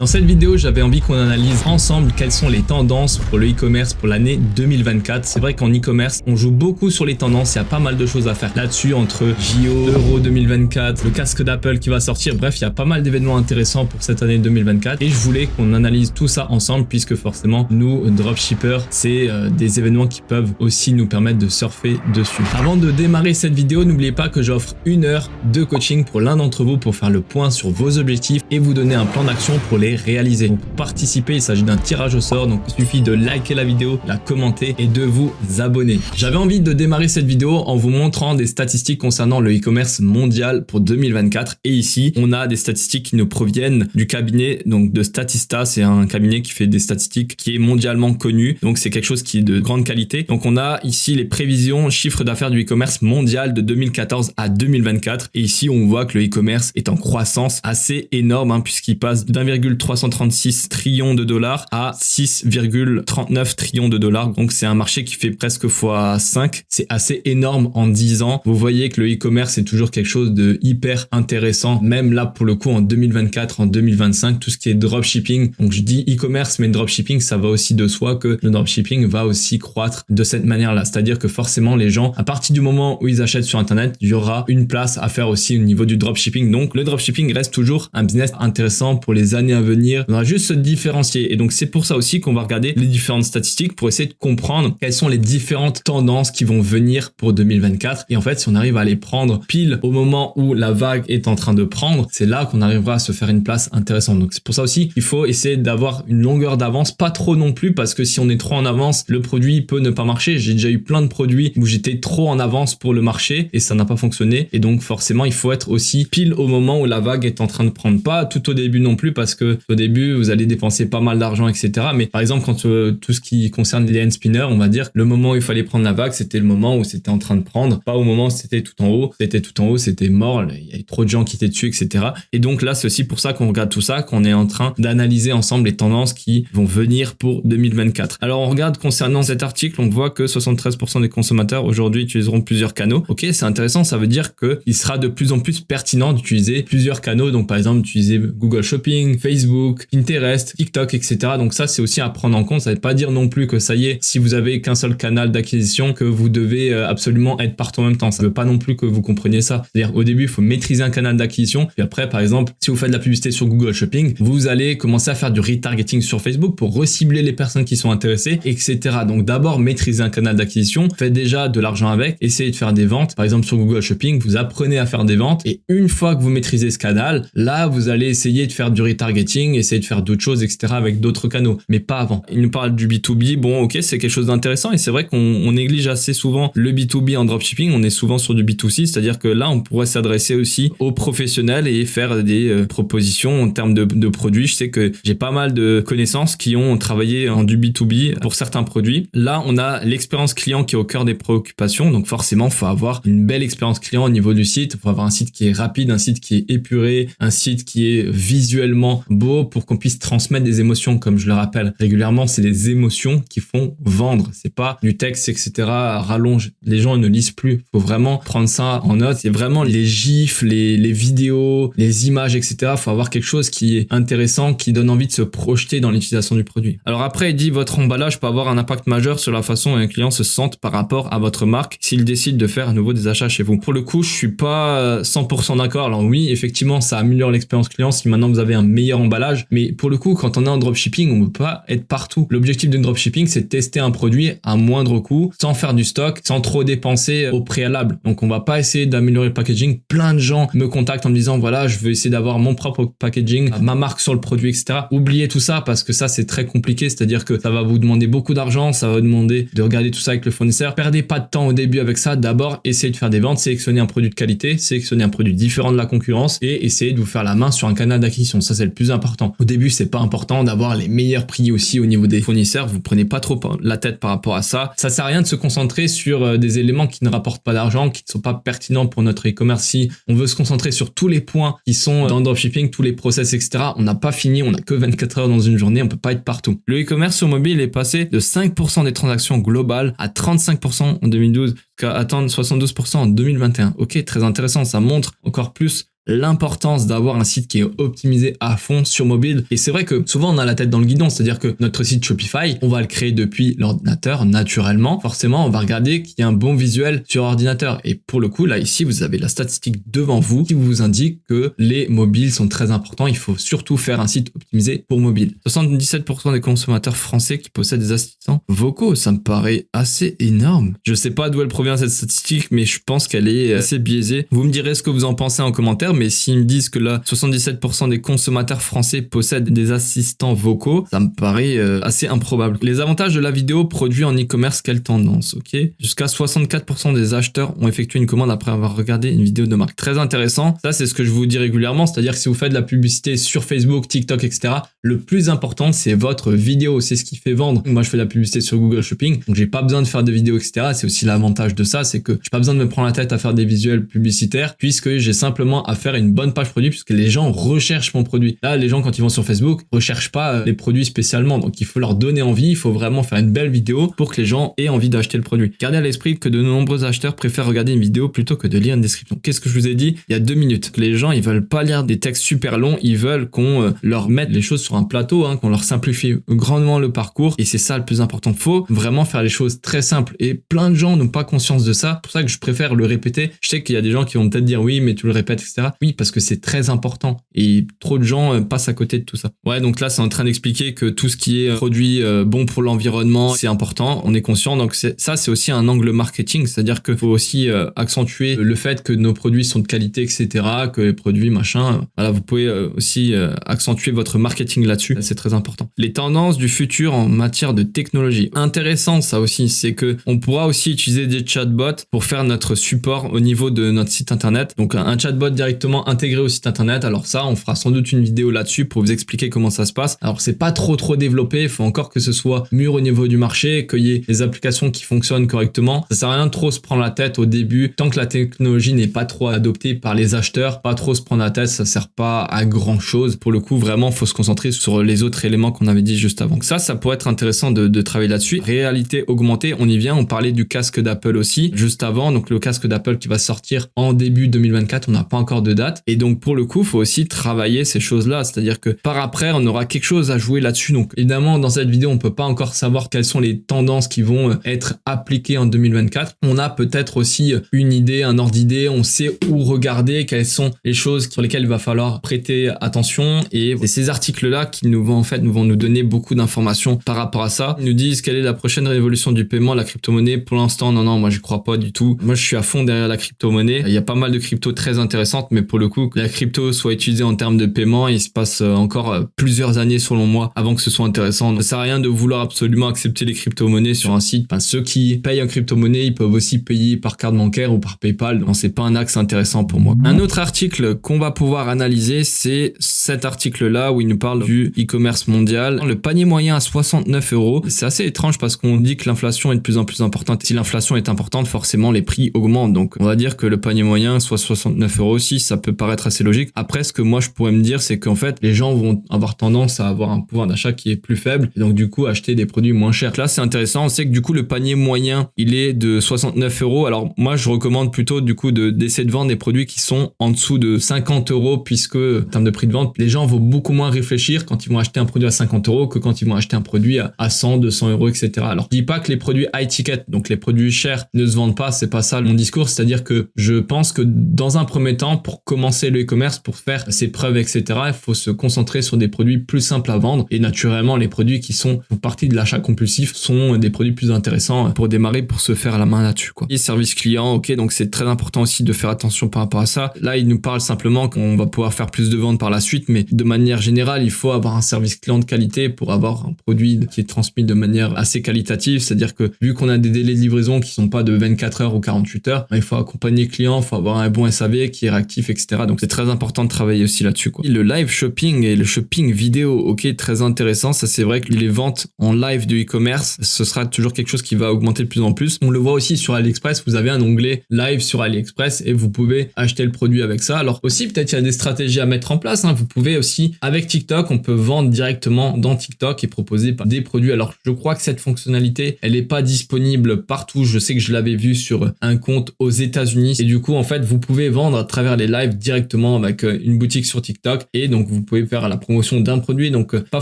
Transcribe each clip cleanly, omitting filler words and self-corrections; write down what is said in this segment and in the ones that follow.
Dans cette vidéo, j'avais envie qu'on analyse ensemble quelles sont les tendances pour le e-commerce pour l'année 2024. C'est vrai qu'en e-commerce, on joue beaucoup sur les tendances, il y a pas mal de choses à faire là-dessus entre JO, Euro 2024, le casque d'Apple qui va sortir. Bref, il y a pas mal d'événements intéressants pour cette année 2024 et je voulais qu'on analyse tout ça ensemble puisque forcément, nous, dropshippers, c'est des événements qui peuvent aussi nous permettre de surfer dessus. Avant de démarrer cette vidéo, n'oubliez pas que j'offre 1 heure de coaching pour l'un d'entre vous pour faire le point sur vos objectifs et vous donner un plan d'action pour les réaliser. Donc, pour participer, il s'agit d'un tirage au sort, donc il suffit de liker la vidéo, la commenter et de vous abonner. J'avais envie de démarrer cette vidéo en vous montrant des statistiques concernant le e-commerce mondial pour 2024 et ici, on a des statistiques qui nous proviennent du cabinet donc de Statista, c'est un cabinet qui fait des statistiques qui est mondialement connu, donc c'est quelque chose qui est de grande qualité. Donc on a ici les prévisions chiffre d'affaires du e-commerce mondial de 2014 à 2024 et ici on voit que le e-commerce est en croissance assez énorme puisqu'il passe d'1,336 trillion de dollars à 6,39 trillions de dollars. Donc c'est un marché qui fait presque x5. C'est assez énorme en 10 ans. Vous voyez que le e-commerce est toujours quelque chose de hyper intéressant. Même là pour le coup en 2024, en 2025, tout ce qui est dropshipping. Donc je dis e-commerce mais dropshipping ça va aussi de soi que le dropshipping va aussi croître de cette manière-là. C'est-à-dire que forcément les gens, à partir du moment où ils achètent sur internet, il y aura une place à faire aussi au niveau du dropshipping. Donc le dropshipping reste toujours un business intéressant pour les années à venir. On va juste se différencier et donc c'est pour ça aussi qu'on va regarder les différentes statistiques pour essayer de comprendre quelles sont les différentes tendances qui vont venir pour 2024 et en fait si on arrive à les prendre pile au moment où la vague est en train de prendre, c'est là qu'on arrivera à se faire une place intéressante. Donc c'est pour ça aussi qu'il faut essayer d'avoir une longueur d'avance, pas trop non plus parce que si on est trop en avance, le produit peut ne pas marcher. J'ai déjà eu plein de produits où j'étais trop en avance pour le marché et ça n'a pas fonctionné et donc forcément il faut être aussi pile au moment où la vague est en train de prendre, pas tout au début non plus parce que au début vous allez dépenser pas mal d'argent etc. Mais par exemple quand tout ce qui concerne les hand spinners, on va dire le moment où il fallait prendre la vague c'était le moment où c'était en train de prendre, pas au moment où c'était tout en haut. C'était tout en haut, c'était mort, il y avait trop de gens qui étaient dessus etc. Et donc là c'est aussi pour ça qu'on regarde tout ça, qu'on est en train d'analyser ensemble les tendances qui vont venir pour 2024. Alors on regarde concernant cet article, on voit que 73% des consommateurs aujourd'hui utiliseront plusieurs canaux. Ok, c'est intéressant, ça veut dire que il sera de plus en plus pertinent d'utiliser plusieurs canaux. Donc par exemple utiliser Google Shopping, Facebook, Pinterest, TikTok, etc. Donc ça c'est aussi à prendre en compte. Ça veut pas dire non plus que ça y est, si vous avez qu'un seul canal d'acquisition, que vous devez absolument être partout en même temps. Ça veut pas non plus que vous compreniez ça. C'est-à-dire au début il faut maîtriser un canal d'acquisition. Puis après par exemple si vous faites de la publicité sur Google Shopping, vous allez commencer à faire du retargeting sur Facebook pour recibler les personnes qui sont intéressées, etc. Donc d'abord maîtriser un canal d'acquisition, faites déjà de l'argent avec, essayez de faire des ventes. Par exemple sur Google Shopping, vous apprenez à faire des ventes et une fois que vous maîtrisez ce canal, là vous allez essayer de faire du retargeting, essayer de faire d'autres choses, etc. avec d'autres canaux, mais pas avant. Il nous parle du B2B, bon ok c'est quelque chose d'intéressant et c'est vrai qu'on néglige assez souvent le B2B en dropshipping, on est souvent sur du B2C, c'est-à-dire que là on pourrait s'adresser aussi aux professionnels et faire des propositions en termes de produits. Je sais que j'ai pas mal de connaissances qui ont travaillé en du B2B pour certains produits. Là on a l'expérience client qui est au cœur des préoccupations, donc forcément faut avoir une belle expérience client au niveau du site, il faut avoir un site qui est rapide, un site qui est épuré, un site qui est visuellement beau pour qu'on puisse transmettre des émotions. Comme je le rappelle régulièrement, c'est les émotions qui font vendre, c'est pas du texte etc. rallonge, les gens ne lisent plus, faut vraiment prendre ça en note. C'est vraiment les gifs, les vidéos, les images etc. Faut avoir quelque chose qui est intéressant, qui donne envie de se projeter dans l'utilisation du produit. Alors après il dit votre emballage peut avoir un impact majeur sur la façon dont un client se sent par rapport à votre marque s'il décide de faire à nouveau des achats chez vous. Pour le coup je suis pas 100% d'accord. Alors oui effectivement ça améliore l'expérience client si maintenant vous avez un meilleur emballage, mais pour le coup quand on est en dropshipping on ne peut pas être partout. L'objectif d'une dropshipping c'est de tester un produit à moindre coût, sans faire du stock, sans trop dépenser au préalable. Donc on va pas essayer d'améliorer le packaging. Plein de gens me contactent en me disant voilà je veux essayer d'avoir mon propre packaging, ma marque sur le produit etc. Oubliez tout ça parce que ça c'est très compliqué, c'est-à-dire que ça va vous demander beaucoup d'argent, ça va vous demander de regarder tout ça avec le fournisseur. Perdez pas de temps au début avec ça, d'abord essayez de faire des ventes, sélectionnez un produit de qualité, sélectionnez un produit différent de la concurrence et essayez de vous faire la main sur un canal d'acquisition. Ça c'est le plus important. Au début c'est pas important d'avoir les meilleurs prix aussi au niveau des fournisseurs, vous prenez pas trop la tête par rapport à ça. Ça sert à rien de se concentrer sur des éléments qui ne rapportent pas d'argent, qui ne sont pas pertinents pour notre e-commerce. Si on veut se concentrer sur tous les points qui sont dans le dropshipping, tous les process etc. On n'a pas fini, on n'a que 24 heures dans une journée, on peut pas être partout. Le e-commerce sur mobile est passé de 5% des transactions globales à 35% en 2012 qu'à atteindre 72% en 2021. Ok, très intéressant, ça montre encore plus l'importance d'avoir un site qui est optimisé à fond sur mobile. Et c'est vrai que souvent on a la tête dans le guidon, c'est-à-dire que notre site Shopify, on va le créer depuis l'ordinateur naturellement. Forcément, on va regarder qu'il y a un bon visuel sur ordinateur. Et pour le coup, là ici, vous avez la statistique devant vous qui vous indique que les mobiles sont très importants. Il faut surtout faire un site optimisé pour mobile. 77% des consommateurs français qui possèdent des assistants vocaux, ça me paraît assez énorme. Je sais pas d'où elle provient cette statistique, mais je pense qu'elle est assez biaisée. Vous me direz ce que vous en pensez en commentaire, mais s'ils me disent que là, 77% des consommateurs français possèdent des assistants vocaux, ça me paraît assez improbable. Les avantages de la vidéo produit en e-commerce, quelle tendance, ok? Jusqu'à 64% des acheteurs ont effectué une commande après avoir regardé une vidéo de marque. Très intéressant. Ça, c'est ce que je vous dis régulièrement, c'est-à-dire que si vous faites de la publicité sur Facebook, TikTok, etc., le plus important, c'est votre vidéo. C'est ce qui fait vendre. Moi, je fais de la publicité sur Google Shopping, donc j'ai pas besoin de faire de vidéos, etc. C'est aussi l'avantage de ça, c'est que j'ai pas besoin de me prendre la tête à faire des visuels publicitaires, puisque j'ai simplement à faire une bonne page produit, puisque les gens recherchent mon produit. Là, les gens, quand ils vont sur Facebook, recherchent pas les produits spécialement. Donc, il faut leur donner envie. Il faut vraiment faire une belle vidéo pour que les gens aient envie d'acheter le produit. Gardez à l'esprit que de nombreux acheteurs préfèrent regarder une vidéo plutôt que de lire une description. Qu'est-ce que je vous ai dit il y a 2 minutes? Les gens, ils veulent pas lire des textes super longs. Ils veulent qu'on leur mette les choses sur un plateau, qu'on leur simplifie grandement le parcours. Et c'est ça le plus important. Faut vraiment faire les choses très simples. Et plein de gens n'ont pas conscience de ça. C'est pour ça que je préfère le répéter. Je sais qu'il y a des gens qui vont peut-être dire oui, mais tu le répètes, etc. Oui, parce que c'est très important. Et trop de gens passent à côté de tout ça. Ouais, donc là, c'est en train d'expliquer que tout ce qui est produit bon pour l'environnement, c'est important. On est conscient. Donc ça, c'est aussi un angle marketing. C'est-à-dire qu'il faut aussi accentuer le fait que nos produits sont de qualité, etc. Que les produits, machin. Voilà, vous pouvez aussi accentuer votre marketing là-dessus. C'est très important. Les tendances du futur en matière de technologie. Intéressant, ça aussi. C'est que on pourra aussi utiliser des chatbots pour faire notre support au niveau de notre site internet. Donc un chatbot directement intégré au site internet. Alors ça, on fera sans doute une vidéo là-dessus pour vous expliquer comment ça se passe. Alors c'est pas trop développé. Il faut encore que ce soit mûr au niveau du marché, qu'il y ait des applications qui fonctionnent correctement. Ça sert à rien de trop se prendre la tête au début. Tant que la technologie n'est pas trop adoptée par les acheteurs, pas trop se prendre la tête, ça sert pas à grand chose. Pour le coup, vraiment, faut se concentrer sur les autres éléments qu'on avait dit juste avant. Donc ça pourrait être intéressant de travailler là-dessus. Réalité augmentée, on y vient. On parlait du casque d'Apple aussi juste avant. Donc le casque d'Apple qui va sortir en début 2024, on n'a pas encore de date. Et donc pour le coup, faut aussi travailler ces choses-là. C'est-à-dire que par après, on aura quelque chose à jouer là-dessus. Donc évidemment, dans cette vidéo, on peut pas encore savoir quelles sont les tendances qui vont être appliquées en 2024. On a peut-être aussi une idée, un ordre d'idée. On sait où regarder, quelles sont les choses sur lesquelles il va falloir prêter attention. Et c'est ces articles-là qui nous vont nous donner beaucoup d'informations par rapport à ça. Ils nous disent quelle est la prochaine révolution du paiement, la crypto-monnaie. Pour l'instant, non, moi je crois pas du tout. Moi je suis à fond derrière la crypto-monnaie. Il y a pas mal de cryptos très intéressantes, mais pour le coup, que la crypto soit utilisée en termes de paiement, il se passe encore plusieurs années selon moi avant que ce soit intéressant. Ça sert à rien de vouloir absolument accepter les crypto-monnaies sur un site. Enfin, ceux qui payent en crypto-monnaie, ils peuvent aussi payer par carte bancaire ou par PayPal. Donc c'est pas un axe intéressant pour moi. Un autre article qu'on va pouvoir analyser, c'est cet article-là où il nous parle du e-commerce mondial. Le panier moyen à 69 €. C'est assez étrange parce qu'on dit que l'inflation est de plus en plus importante. Si l'inflation est importante, forcément les prix augmentent. Donc on va dire que le panier moyen soit 69 € aussi, ça peut paraître assez logique. Après, ce que moi je pourrais me dire, c'est qu'en fait, les gens vont avoir tendance à avoir un pouvoir d'achat qui est plus faible et donc du coup acheter des produits moins chers. Là, c'est intéressant. On sait que du coup, le panier moyen, il est de 69 €. Alors moi, je recommande plutôt du coup d'essayer de vendre des produits qui sont en dessous de 50 € puisque en termes de prix de vente, les gens vont beaucoup moins réfléchir quand ils vont acheter un produit à 50 € que quand ils vont acheter un produit à 100, 200 €, etc. Alors, je dis pas que les produits high ticket, donc les produits chers, ne se vendent pas. C'est pas ça mon discours. C'est-à-dire que je pense que dans un premier temps, pour commencer le e-commerce, pour faire ses preuves, etc., il faut se concentrer sur des produits plus simples à vendre. Et naturellement, les produits qui font partie de l'achat compulsif sont des produits plus intéressants pour démarrer, pour se faire la main là-dessus, quoi. Et service client, ok, donc c'est très important aussi de faire attention par rapport à ça. Là, il nous parle simplement qu'on va pouvoir faire plus de ventes par la suite, mais de manière générale, il faut avoir un service client de qualité pour avoir un produit qui est transmis de manière assez qualitative. C'est-à-dire que vu qu'on a des délais de livraison qui sont pas de 24 heures ou 48 heures, il faut accompagner le client, il faut avoir un bon SAV qui est réactif, etc. Donc c'est très important de travailler aussi là-dessus, quoi. Et le live shopping et le shopping vidéo, ok, très intéressant. Ça, c'est vrai que les ventes en live de e-commerce, ce sera toujours quelque chose qui va augmenter de plus en plus. On le voit aussi sur AliExpress. Vous avez un onglet live sur AliExpress et vous pouvez acheter le produit avec ça. Alors aussi, peut-être il y a des stratégies à mettre en place. Vous pouvez aussi, avec TikTok, on peut vendre directement dans TikTok et proposer des produits. Alors, je crois que cette fonctionnalité, elle n'est pas disponible partout. Je sais que je l'avais vu sur un compte aux États-Unis. Et du coup, en fait, vous pouvez vendre à travers les live directement avec une boutique sur TikTok et donc vous pouvez faire la promotion d'un produit. Donc pas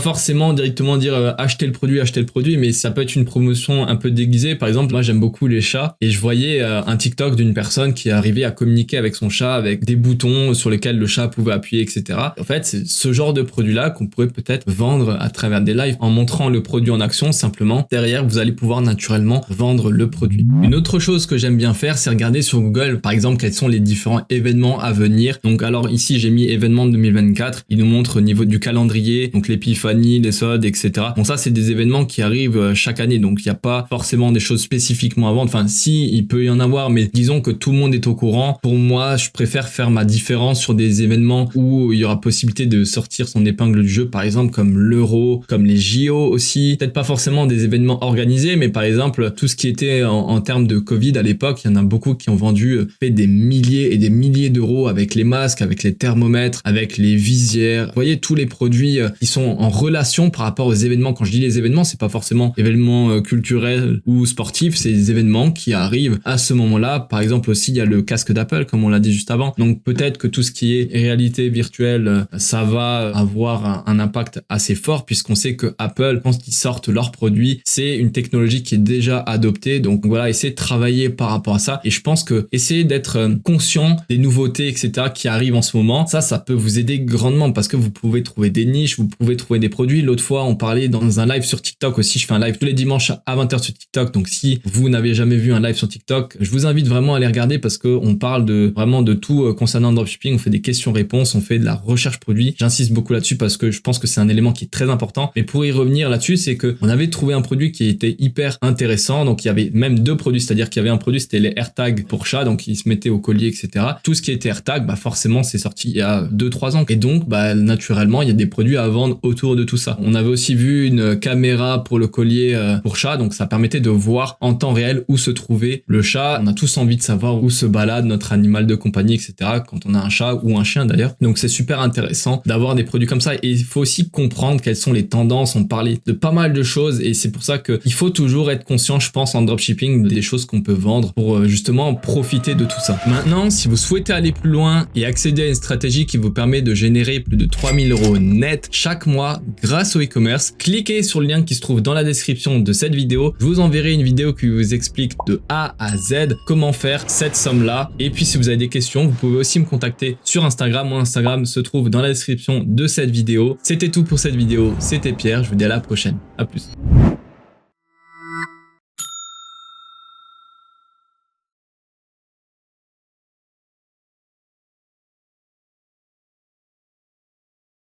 forcément directement dire achetez le produit, mais ça peut être une promotion un peu déguisée. Par exemple, moi j'aime beaucoup les chats et je voyais un TikTok d'une personne qui arrivait à communiquer avec son chat avec des boutons sur lesquels le chat pouvait appuyer, etc. En fait, c'est ce genre de produit-là qu'on pourrait peut-être vendre à travers des lives en montrant le produit en action. Simplement, derrière, vous allez pouvoir naturellement vendre le produit. Une autre chose que j'aime bien faire, c'est regarder sur Google, par exemple, quels sont les différents événements à venir. Donc, alors ici, j'ai mis événements 2024. Il nous montre au niveau du calendrier, donc l'épiphanie, les soldes, etc. Bon, ça, c'est des événements qui arrivent chaque année. Donc, il n'y a pas forcément des choses spécifiquement à vendre. Enfin, si, il peut y en avoir, mais disons que tout le monde est au courant. Pour moi, je préfère faire ma différence sur des événements où il y aura possibilité de sortir son épingle du jeu, par exemple, comme l'Euro, comme les JO aussi. Peut-être pas forcément des événements organisés, mais par exemple, tout ce qui était en termes de Covid à l'époque, il y en a beaucoup qui ont vendu fait des milliers et des milliers d'euros avec les masques, avec les thermomètres, avec les visières. Vous voyez, tous les produits qui sont en relation par rapport aux événements. Quand je dis les événements, c'est pas forcément événements culturels ou sportifs, c'est des événements qui arrivent à ce moment-là. Par exemple aussi, il y a le casque d'Apple, comme on l'a dit juste avant. Donc peut-être que tout ce qui est réalité virtuelle, ça va avoir un impact assez fort, puisqu'on sait que Apple, quand ils sortent leurs produits, c'est une technologie qui est déjà adoptée. Donc voilà, essayer de travailler par rapport à ça. Et je pense que essayer d'être conscient des nouveautés, etc., qui arrivent en ce moment, ça peut vous aider grandement parce que vous pouvez trouver des niches, vous pouvez trouver des produits. L'autre fois, on parlait dans un live sur TikTok aussi. Je fais un live tous les dimanches à 20h sur TikTok. Donc si vous n'avez jamais vu un live sur TikTok, je vous invite vraiment à les regarder parce que on parle vraiment de tout concernant le dropshipping. On fait des questions-réponses, on fait de la recherche produit. J'insiste beaucoup là-dessus parce que je pense que c'est un élément qui est très important. Mais pour y revenir là-dessus, c'est que on avait trouvé un produit qui était hyper intéressant. Donc il y avait même deux produits, c'est-à-dire qu'il y avait un produit, c'était les AirTags pour chat, donc ils se mettaient au collier, etc. Tout ce qui était AirTag, forcément c'est sorti il y a 2-3 ans. Et donc naturellement, il y a des produits à vendre autour de tout ça. On avait aussi vu une caméra pour le collier pour chat, donc ça permettait de voir en temps réel où se trouvait le chat. On a tous envie de savoir où se balade notre animal de compagnie, etc. quand on a un chat ou un chien d'ailleurs. Donc c'est super intéressant d'avoir des produits comme ça. Et il faut aussi comprendre quelles sont les tendances. On parlait de pas mal de choses et c'est pour ça qu'il faut toujours être conscient, je pense, en dropshipping des choses qu'on peut vendre pour justement profiter de tout ça. Maintenant, si vous souhaitez aller plus loin et accéder à une stratégie qui vous permet de générer plus de 3000 € net chaque mois grâce au e-commerce, cliquez sur le lien qui se trouve dans la description de cette vidéo. Je vous enverrai une vidéo qui vous explique de A à Z comment faire cette somme-là. Et puis si vous avez des questions, vous pouvez aussi me contacter sur Instagram. Mon Instagram se trouve dans la description de cette vidéo. C'était tout pour cette vidéo. C'était Pierre. Je vous dis à la prochaine. À plus.